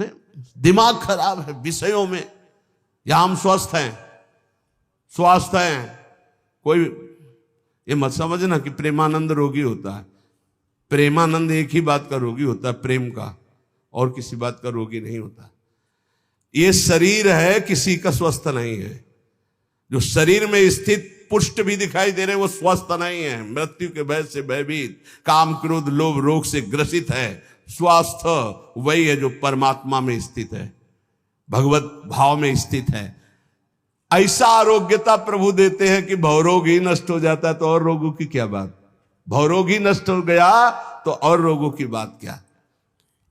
दिमाग खराब है विषयों में। या हम स्वस्थ हैं, स्वास्थ्य हैं। कोई ये मत समझना कि प्रेमानंद रोगी होता है। प्रेमानंद एक ही बात का रोगी होता है, प्रेम का, और किसी बात का रोगी नहीं होता। ये शरीर है, किसी का स्वस्थ नहीं है। जो शरीर में स्थित पुष्ट भी दिखाई दे रहे वो स्वस्थ नहीं है, मृत्यु के भय से भयभीत, काम क्रोध लोभ रोग से ग्रसित है। स्वास्थ्य वही है जो परमात्मा में स्थित है, भगवत भाव में स्थित है। ऐसा आरोग्यता प्रभु देते हैं कि भवरोग ही नष्ट हो जाता है, तो और रोगों की क्या बात। भवरोग ही नष्ट हो गया तो और रोगों की बात क्या।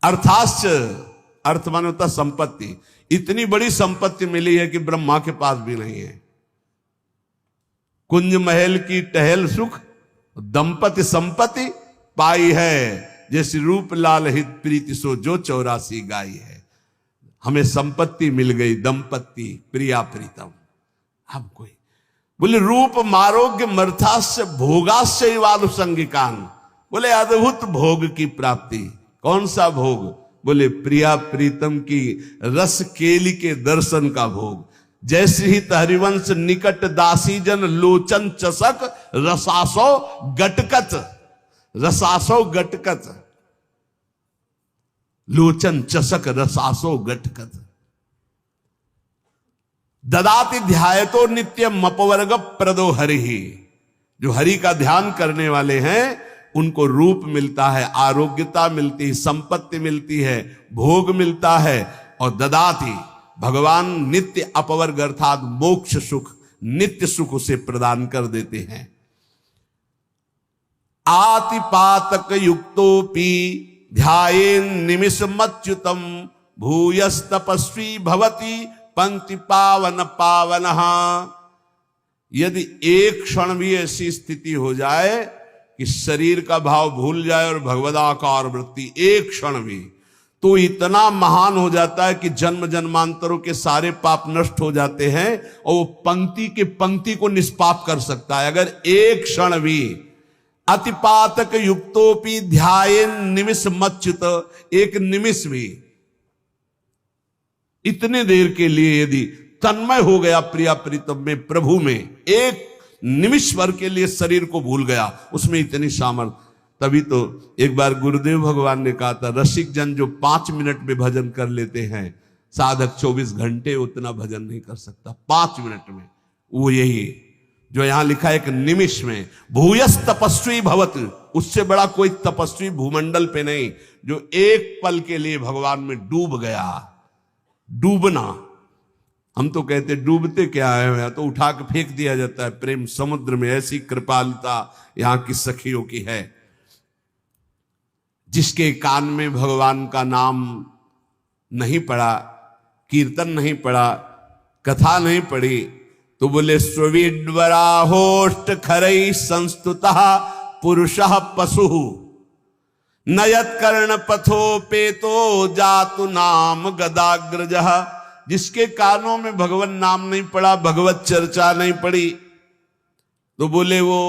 अर्थाश्च, अर्थ माने होता संपत्ति। इतनी बड़ी संपत्ति मिली है कि ब्रह्मा के पास भी नहीं है। कुंज महल की टहल सुख, दंपति संपत्ति पाई है, जैसे रूप लाल हित प्रीति सो जो 84 गाई है। हमें संपत्ति मिल गई, दंपत्ति प्रिया प्रीतम। हम कोई बोले रूप मारोग्य मर्थास्य भोगास्य वानुसंगिकान, बोले अद्भुत भोग की प्राप्ति। कौन सा भोग? बोले प्रिया प्रीतम की रस केली के दर्शन का भोग। जैसे ही हरिवंश निकट दासी जन लोचन चसक रसासो गटकच, रसासो गटकच, लोचन चसक रसासो गटकच। ददाति ध्यायतो नित्यम अपवर्ग प्रदो हरि। जो हरि का ध्यान करने वाले हैं उनको रूप मिलता है, आरोग्यता मिलती है, संपत्ति मिलती है, भोग मिलता है। और ददाति भगवान नित्य अपवर्ग अर्थात मोक्ष सुख, नित्य सुख उसे प्रदान कर देते हैं। आतिपातक युक्तोपि ध्यायेन निमिषमच्युतम भूयस तपस्वी भवति पंक्ति पावन पावनः। यदि एक क्षण भी ऐसी स्थिति हो जाए कि शरीर का भाव भूल जाए और भगवदाकार वृत्ति एक क्षण भी, तो इतना महान हो जाता है कि जन्म जन्मांतरों के सारे पाप नष्ट हो जाते हैं और वो पंक्ति के पंक्ति को निष्पाप कर सकता है। अगर एक क्षण भी अतिपातक युक्तोपि ध्यायेन निमिष मच्युत, एक निमिष भी, इतने देर के लिए यदि तन्मय हो गया प्रिया प्रीतम में, प्रभु में, एक निमिष भर के लिए शरीर को भूल गया, उसमें इतनी सामर्थ्य। तभी तो एक बार गुरुदेव भगवान ने कहा था, रसिक जन जो 5 मिनट में भजन कर लेते हैं, साधक 24 घंटे उतना भजन नहीं कर सकता 5 मिनट में। वो यही जो यहां लिखा है, एक निमिष में। भूयस तपस्वी भवत, उससे बड़ा कोई तपस्वी भूमंडल पे नहीं, जो एक पल के लिए भगवान में डूब गया। डूबना, हम तो कहते डूबते क्या है, तो उठा के फेंक दिया जाता है प्रेम समुद्र में। ऐसी कृपालुता यहां की सखियों की है। जिसके कान में भगवान का नाम नहीं पड़ा, कीर्तन नहीं पड़ा, कथा नहीं पढ़ी, तो बोले स्वीडवराहोष्ट खरई संस्तुतः पुरुषः पशु नयत कर्ण पथो पेतो जातु नाम गदाग्रजः। जिसके कानों में भगवान नाम नहीं पड़ा, भगवत चर्चा नहीं पड़ी, तो बोले वो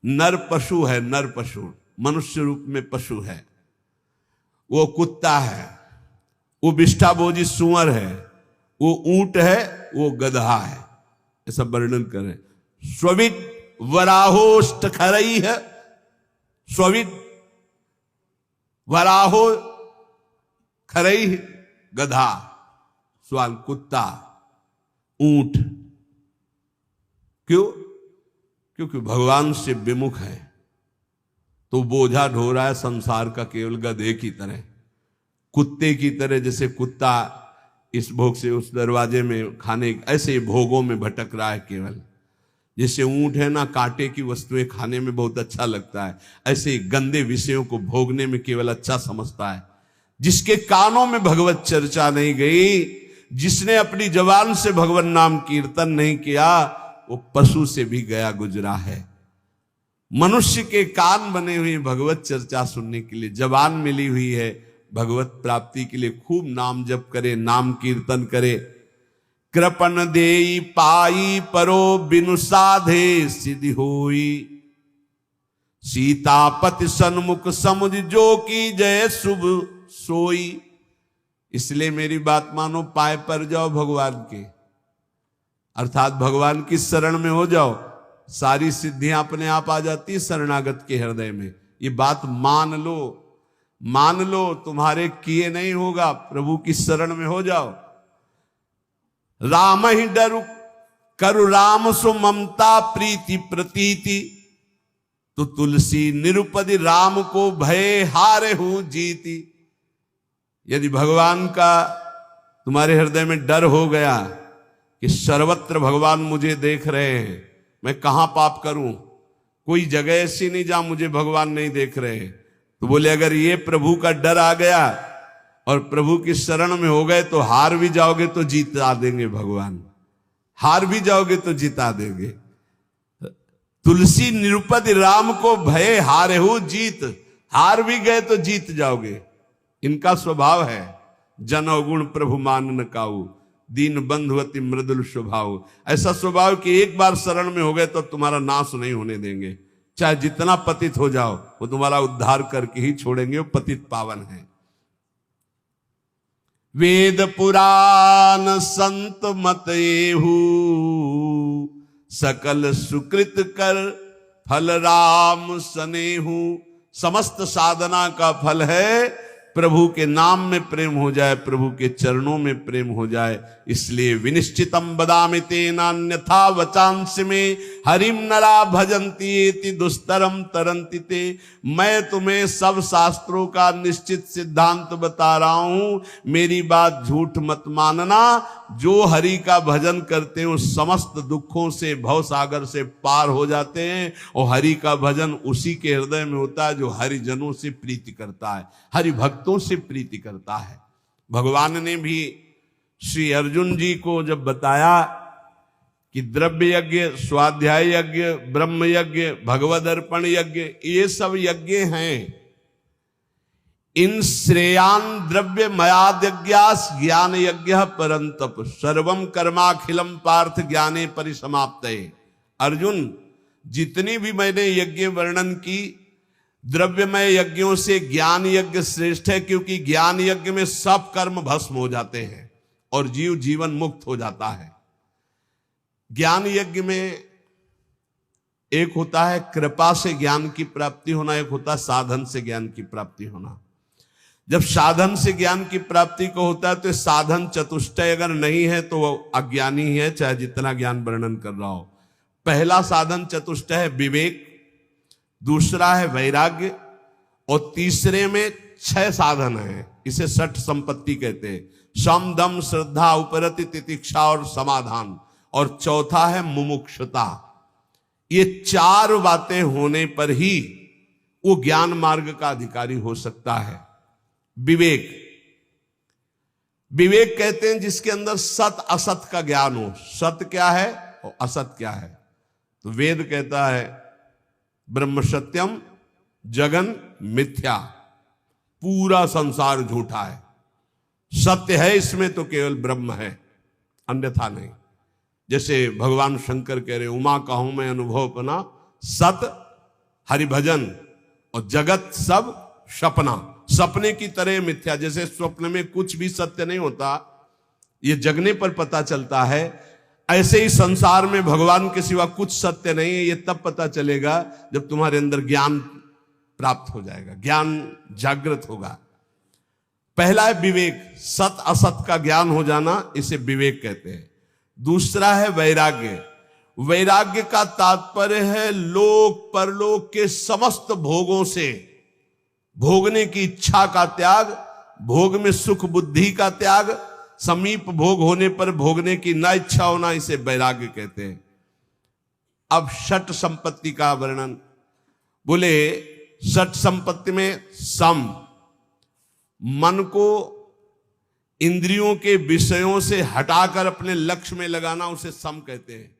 नर पशु है। नर पशु मनुष्य रूप में पशु है, वो कुत्ता है, वो विष्ठाभोजी सुअर है, वो ऊंट है, वो गधा है। ऐसा वर्णन करें। स्विड वराहोष्ट खरई है, स्विड वराहो खरई गधा, स्वान कुत्ता, ऊंट। क्यों? क्योंकि भगवान से विमुख है, तो बोझा ढो रहा है संसार का केवल गधे की तरह, कुत्ते की तरह। जैसे कुत्ता इस भोग से उस दरवाजे में खाने, ऐसे भोगों में भटक रहा है केवल। जैसे ऊंट है ना, कांटे की वस्तुएं खाने में बहुत अच्छा लगता है, ऐसे ही गंदे विषयों को भोगने में केवल अच्छा समझता है। जिसके कानों में भगवत चर्चा नहीं गई, जिसने अपनी जबान से भगवान नाम कीर्तन नहीं किया, वो पशु से भी गया गुजरा है। मनुष्य के कान बने हुए भगवत चर्चा सुनने के लिए, जबान मिली हुई है भगवत प्राप्ति के लिए। खूब नाम जप करे, नाम कीर्तन करे। कृपण देई पाई परो बिनु साधे सिद्धि होई, सीतापति सन्मुख समुझ जो की जय शुभ सोई। इसलिए मेरी बात मानो, पाए पर जाओ भगवान के, अर्थात भगवान की शरण में हो जाओ, सारी सिद्धियां अपने आप आ जाती है शरणागत के हृदय में। ये बात मान लो, मान लो, तुम्हारे किए नहीं होगा, प्रभु की शरण में हो जाओ। राम ही डरु करु राम सो ममता प्रीति प्रतीति, तो तुलसी निरुपदि राम को भय हारे हूं जीती। यदि भगवान का तुम्हारे हृदय में डर हो गया कि सर्वत्र भगवान मुझे देख रहे हैं, मैं कहां पाप करूं, कोई जगह ऐसी नहीं जहां मुझे भगवान नहीं देख रहे, तो बोले अगर ये प्रभु का डर आ गया और प्रभु की शरण में हो गए तो हार भी जाओगे तो जीता देंगे भगवान, हार भी जाओगे तो जीता देंगे। तुलसी निरुपदि राम को भय हारे हो जीत, हार भी गए तो जीत जाओगे। इनका स्वभाव है जन अवगुण प्रभु मान न काऊ, दीन बंधु अति मृदुल स्वभाव। ऐसा स्वभाव कि एक बार शरण में हो गए तो तुम्हारा नाश नहीं होने देंगे, चाहे जितना पतित हो जाओ वो तुम्हारा उद्धार करके ही छोड़ेंगे, वो पतित पावन है। वेद पुराण संत मत एहू, सकल सुकृत कर फल राम सनेहू। समस्त साधना का फल है प्रभु के नाम में प्रेम हो जाए, प्रभु के चरणों में प्रेम हो जाए। इसलिए विनिश्चितम बदामि तेनान्यथा वचांस में हरिम नरा भजन्ति एति दुस्तरम तरन्ति ते। मैं तुम्हें सब शास्त्रों का निश्चित सिद्धांत बता रहा हूं, मेरी बात झूठ मत मानना। जो हरि का भजन करते हैं समस्त दुखों से, भव सागर से पार हो जाते हैं। और हरि का भजन उसी के हृदय में होता है जो हरिजनों से प्रीति करता है, हरि भक्तों से प्रीति करता है। भगवान ने भी श्री अर्जुन जी को जब बताया कि द्रव्य यज्ञ, स्वाध्याय यज्ञ, ब्रह्म यज्ञ, भगवद अर्पण यज्ञ, ये सब यज्ञ हैं, इन श्रेयान द्रव्य मयाद यज्ञास ज्ञान यज्ञ परंतप सर्वम कर्माखिलम पार्थ ज्ञाने परिसमाप्तये। अर्जुन, जितनी भी मैंने यज्ञ वर्णन की, द्रव्यमय यज्ञों से ज्ञान यज्ञ श्रेष्ठ है, क्योंकि ज्ञान यज्ञ में सब कर्म भस्म हो जाते हैं और जीव जीवन मुक्त हो जाता है। ज्ञान यज्ञ में एक होता है कृपा से ज्ञान की प्राप्ति होना, एक होता है साधन से ज्ञान की प्राप्ति होना। जब साधन से ज्ञान की प्राप्ति को होता है तो साधन चतुष्टय अगर नहीं है तो वो अज्ञानी ही है, चाहे जितना ज्ञान वर्णन कर रहा हो। पहला साधन चतुष्टय है विवेक, दूसरा है वैराग्य, और तीसरे में 6 साधन है, इसे षट संपत्ति कहते हैं। सम दम श्रद्धा उपरति तितिक्षा और समाधान, और चौथा है मुमुक्षुता। ये 4 बातें होने पर ही वो ज्ञान मार्ग का अधिकारी हो सकता है। विवेक, विवेक कहते हैं जिसके अंदर सत असत का ज्ञान हो। सत्य क्या है और असत क्या है, तो वेद कहता है ब्रह्म सत्यम जगन मिथ्या, पूरा संसार झूठा है। सत्य है इसमें तो केवल ब्रह्म है, अन्यथा नहीं। जैसे भगवान शंकर कह रहे उमा कहूं मैं अनुभव अपना, सत हरिभजन और जगत सब सपना। सपने की तरह मिथ्या, जैसे स्वप्न में कुछ भी सत्य नहीं होता, ये जगने पर पता चलता है, ऐसे ही संसार में भगवान के सिवा कुछ सत्य नहीं है। ये तब पता चलेगा जब तुम्हारे अंदर ज्ञान प्राप्त हो जाएगा, ज्ञान जागृत होगा। पहला है विवेक, सत असत का ज्ञान हो जाना, इसे विवेक कहते हैं। दूसरा है वैराग्य। वैराग्य का तात्पर्य है लोक परलोक के समस्त भोगों से भोगने की इच्छा का त्याग, भोग में सुख बुद्धि का त्याग, समीप भोग होने पर भोगने की न इच्छा होना, इसे वैराग्य कहते हैं। अब षट संपत्ति का वर्णन, बोले षट संपत्ति में सम, मन को इंद्रियों के विषयों से हटाकर अपने लक्ष्य में लगाना, उसे सम कहते हैं।